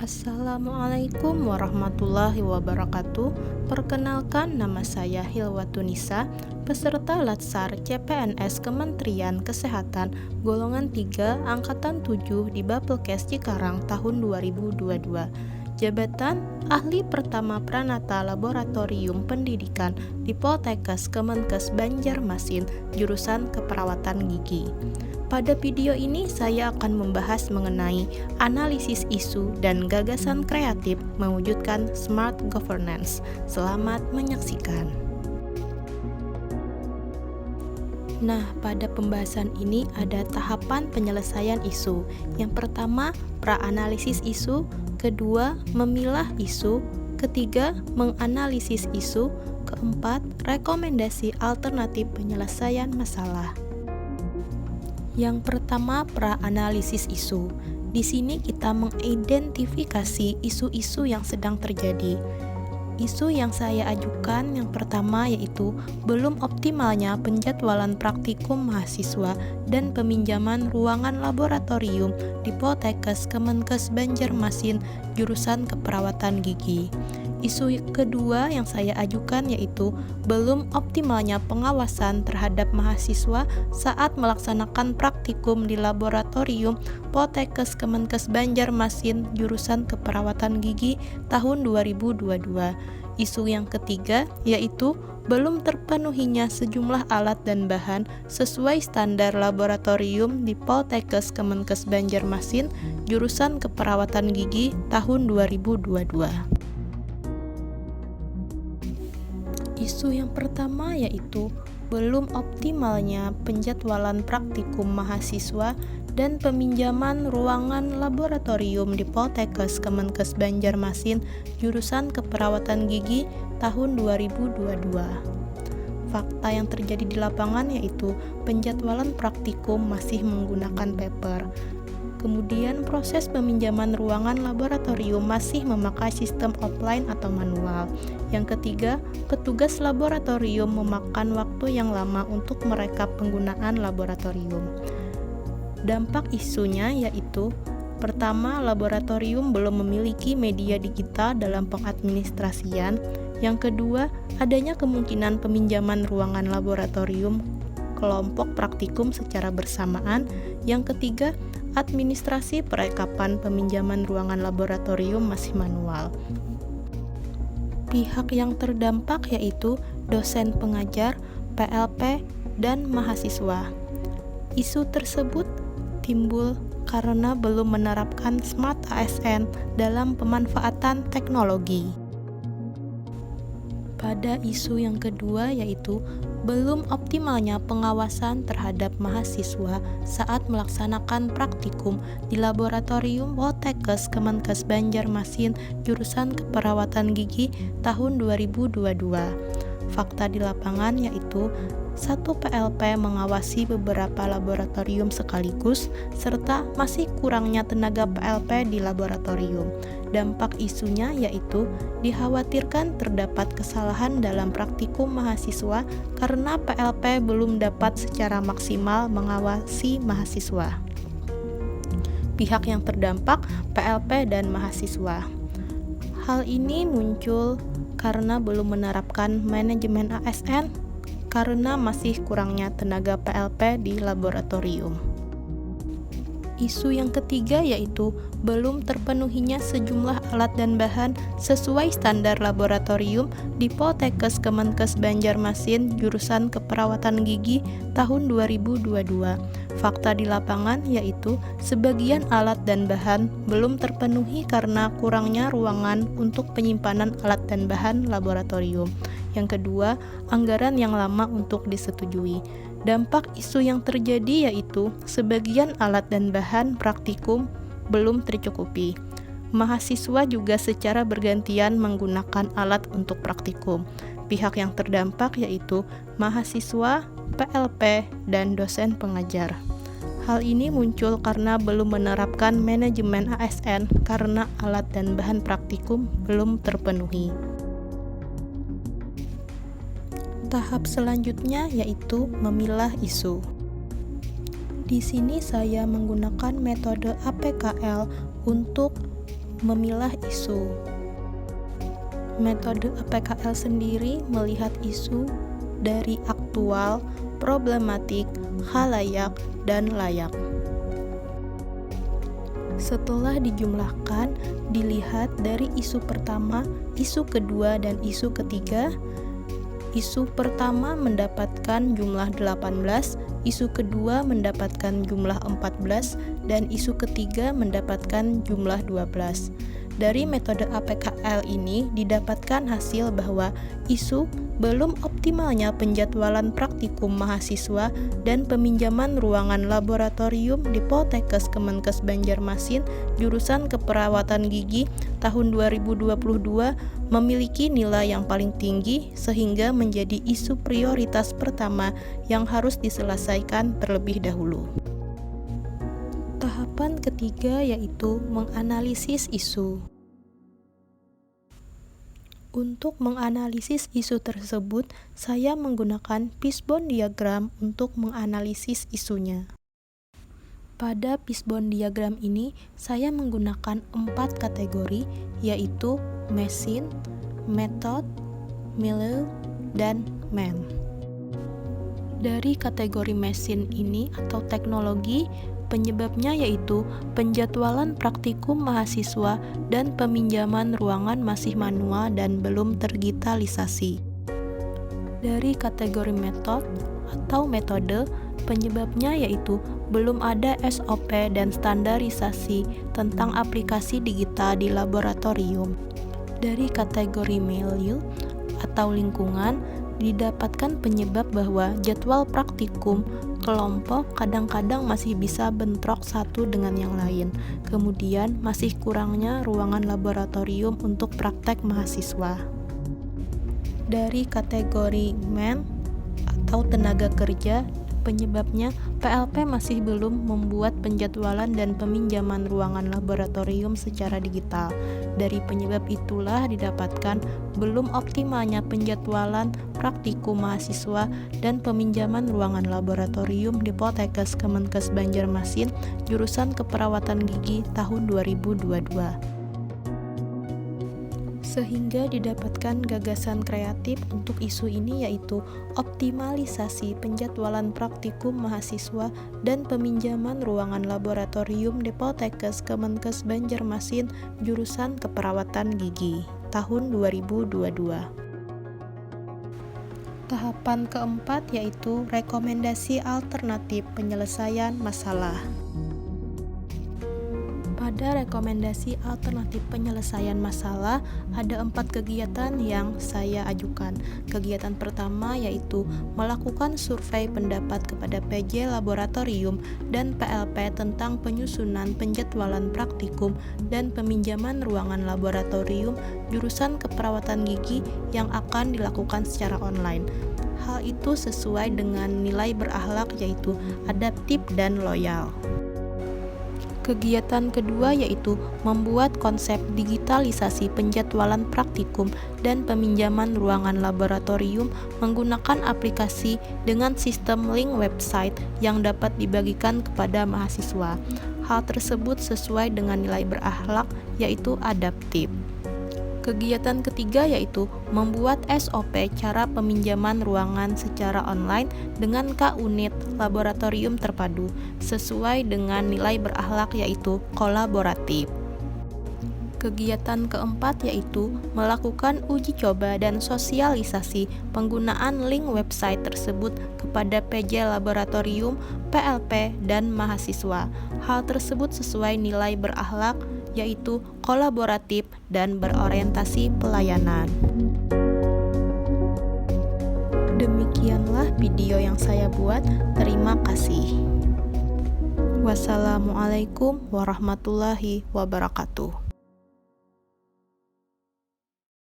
Assalamualaikum warahmatullahi wabarakatuh. Perkenalkan, nama saya Hilwatunisa, peserta Latsar CPNS Kementerian Kesehatan golongan 3 angkatan 7 di Bapelkes Cikarang tahun 2022. Jabatan Ahli Pertama Pranata Laboratorium Pendidikan di Poltekkes Kemenkes Banjarmasin, jurusan Keperawatan Gigi. Pada video ini saya akan membahas mengenai analisis isu dan gagasan kreatif mewujudkan smart governance. Selamat menyaksikan. Nah, pada pembahasan ini ada tahapan penyelesaian isu. Yang pertama, pra-analisis isu. Kedua, memilah isu. Ketiga, menganalisis isu. Keempat, rekomendasi alternatif penyelesaian masalah. Yang pertama, pra-analisis isu. Di sini kita mengidentifikasi isu-isu yang sedang terjadi. Isu yang saya ajukan yang pertama yaitu belum optimalnya penjadwalan praktikum mahasiswa dan peminjaman ruangan laboratorium di Poltekkes Kemenkes Banjarmasin jurusan Keperawatan Gigi. Isu kedua yang saya ajukan yaitu belum optimalnya pengawasan terhadap mahasiswa saat melaksanakan praktikum di laboratorium Poltekkes Kemenkes Banjarmasin jurusan Keperawatan Gigi tahun 2022. Isu yang ketiga yaitu belum terpenuhinya sejumlah alat dan bahan sesuai standar laboratorium di Poltekkes Kemenkes Banjarmasin jurusan Keperawatan Gigi tahun 2022. Isu yang pertama yaitu belum optimalnya penjadwalan praktikum mahasiswa dan peminjaman ruangan laboratorium di Poltekkes Kemenkes Banjarmasin jurusan Keperawatan Gigi tahun 2022. Fakta yang terjadi di lapangan yaitu penjadwalan praktikum masih menggunakan paper. Kemudian proses peminjaman ruangan laboratorium masih memakai sistem offline atau manual. Yang ketiga, petugas laboratorium memakan waktu yang lama untuk merekap penggunaan laboratorium. Dampak isunya yaitu pertama, laboratorium belum memiliki media digital dalam pengadministrasian. Yang kedua, adanya kemungkinan peminjaman ruangan laboratorium kelompok praktikum secara bersamaan. Yang ketiga, administrasi perekapan peminjaman ruangan laboratorium masih manual. Pihak yang terdampak yaitu dosen pengajar, PLP, dan mahasiswa. Isu tersebut timbul karena belum menerapkan Smart ASN dalam pemanfaatan teknologi. Pada isu yang kedua yaitu belum optimalnya pengawasan terhadap mahasiswa saat melaksanakan praktikum di laboratorium Poltekkes Kemenkes Banjarmasin jurusan Keperawatan Gigi tahun 2022. Fakta di lapangan yaitu satu PLP mengawasi beberapa laboratorium sekaligus serta masih kurangnya tenaga PLP di laboratorium. Dampak isunya yaitu dikhawatirkan terdapat kesalahan dalam praktikum mahasiswa karena PLP belum dapat secara maksimal mengawasi mahasiswa. Pihak yang terdampak PLP dan mahasiswa. Hal ini muncul karena belum menerapkan manajemen ASN karena masih kurangnya tenaga PLP di laboratorium. Isu yang ketiga yaitu belum terpenuhinya sejumlah alat dan bahan sesuai standar laboratorium di Poltekkes Kemenkes Banjarmasin jurusan Keperawatan Gigi tahun 2022. Fakta di lapangan yaitu sebagian alat dan bahan belum terpenuhi karena kurangnya ruangan untuk penyimpanan alat dan bahan laboratorium. Yang kedua, anggaran yang lama untuk disetujui. Dampak isu yang terjadi yaitu sebagian alat dan bahan praktikum belum tercukupi. Mahasiswa juga secara bergantian menggunakan alat untuk praktikum. Pihak yang terdampak yaitu mahasiswa, PLP, dan dosen pengajar. Hal ini muncul karena belum menerapkan manajemen ASN karena alat dan bahan praktikum belum terpenuhi. Tahap selanjutnya yaitu memilah isu. Di sini saya menggunakan metode APKL untuk memilah isu. Metode APKL sendiri melihat isu dari aktual, problematik, khalayak, dan layak. Setelah dijumlahkan, dilihat dari isu pertama, isu kedua, dan isu ketiga. Isu pertama mendapatkan jumlah 18, isu kedua mendapatkan jumlah 14, dan isu ketiga mendapatkan jumlah 12. Dari metode APKL ini didapatkan hasil bahwa isu belum optimalnya penjadwalan praktikum mahasiswa dan peminjaman ruangan laboratorium di Poltekkes Kemenkes Banjarmasin jurusan Keperawatan Gigi tahun 2022 memiliki nilai yang paling tinggi sehingga menjadi isu prioritas pertama yang harus diselesaikan terlebih dahulu. Tahapan ketiga yaitu menganalisis isu. Untuk menganalisis isu tersebut, saya menggunakan fishbone diagram untuk menganalisis isunya. Pada fishbone diagram ini, saya menggunakan 4 kategori, yaitu mesin, method, milieu, dan man. Dari kategori mesin ini atau teknologi, penyebabnya yaitu penjadwalan praktikum mahasiswa dan peminjaman ruangan masih manual dan belum terdigitalisasi. Dari kategori metode, penyebabnya yaitu belum ada SOP dan standarisasi tentang aplikasi digital di laboratorium. Dari kategori milieu atau lingkungan, didapatkan penyebab bahwa jadwal praktikum kelompok kadang-kadang masih bisa bentrok satu dengan yang lain. Kemudian masih kurangnya ruangan laboratorium untuk praktek mahasiswa. Dari kategori man atau tenaga kerja, penyebabnya PLP masih belum membuat penjadwalan dan peminjaman ruangan laboratorium secara digital. Dari penyebab itulah didapatkan belum optimalnya penjadwalan praktikum mahasiswa dan peminjaman ruangan laboratorium di Poltekkes Kemenkes Banjarmasin jurusan Keperawatan Gigi tahun 2022. Sehingga didapatkan gagasan kreatif untuk isu ini yaitu optimalisasi penjadwalan praktikum mahasiswa dan peminjaman ruangan laboratorium di Poltekkes Kemenkes Banjarmasin jurusan Keperawatan Gigi tahun 2022. Tahapan keempat yaitu rekomendasi alternatif penyelesaian masalah. Pada rekomendasi alternatif penyelesaian masalah, ada 4 kegiatan yang saya ajukan. Kegiatan pertama yaitu melakukan survei pendapat kepada PJ Laboratorium dan PLP tentang penyusunan penjadwalan praktikum dan peminjaman ruangan laboratorium jurusan Keperawatan Gigi yang akan dilakukan secara online. Hal itu sesuai dengan nilai berakhlak yaitu adaptif dan loyal. Kegiatan kedua yaitu membuat konsep digitalisasi penjadwalan praktikum dan peminjaman ruangan laboratorium menggunakan aplikasi dengan sistem link website yang dapat dibagikan kepada mahasiswa. Hal tersebut sesuai dengan nilai berakhlak yaitu adaptif. Kegiatan ketiga yaitu membuat SOP cara peminjaman ruangan secara online dengan K-Unit laboratorium terpadu sesuai dengan nilai berakhlak yaitu kolaboratif. Kegiatan keempat yaitu melakukan uji coba dan sosialisasi penggunaan link website tersebut kepada PJ Laboratorium, PLP, dan mahasiswa. Hal tersebut sesuai nilai berakhlak yaitu kolaboratif dan berorientasi pelayanan. Demikianlah video yang saya buat. Terima kasih. Wassalamualaikum warahmatullahi wabarakatuh.